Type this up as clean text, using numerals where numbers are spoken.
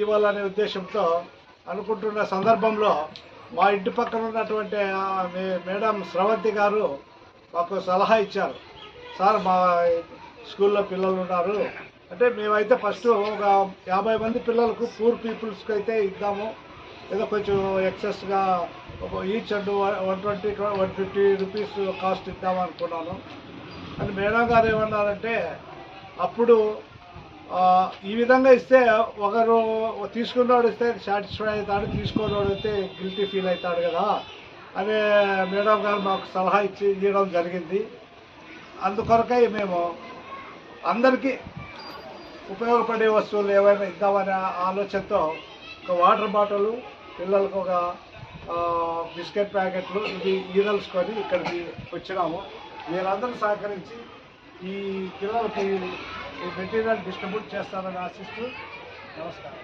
ఇవ్వాలనే ఉద్దేశంతో అనుకుంటున్న సందర్భంలో మా ఇంటి పక్కన ఉన్నటువంటి మేడం స్రవంతి గారు మాకు సలహా ఇచ్చారు. సార్ మా స్కూల్లో పిల్లలు ఉన్నారు అంటే మేమైతే ఫస్ట్ ఒక 50 మంది పిల్లలకు పూర్ పీపుల్స్కి అయితే ఇద్దాము, ఏదో కొంచెం ఎక్సెస్గా ఈచ్ అండ్ 120 150 రూపీస్ కాస్ట్ ఇద్దాము అనుకున్నాను. అని మేడం గారు ఏమన్నారంటే అప్పుడు ఈ విధంగా ఇస్తే ఒకరు తీసుకున్నవాడు ఇస్తే సాటిస్ఫై అవుతాడు, తీసుకున్నవాడు అయితే గిల్టీ ఫీల్ అవుతాడు కదా అనే మేడం గారు మాకు సలహా ఇవ్వడం జరిగింది. అందుకొరకై మేము అందరికీ ఉపయోగపడే వస్తువులు ఏవైనా ఇద్దామనే ఆలోచనతో ఒక వాటర్ బాటిల్, పిల్లలకు ఒక బిస్కెట్ ప్యాకెట్లు ఇవి ఈదలుచుకొని ఇక్కడికి వచ్చినాము. మీరందరూ సహకరించి ఈ పిల్లలకి ఈ మెటీరియల్ డిస్ట్రిబ్యూట్ చేస్తారని ఆశిస్తూ నమస్కారం.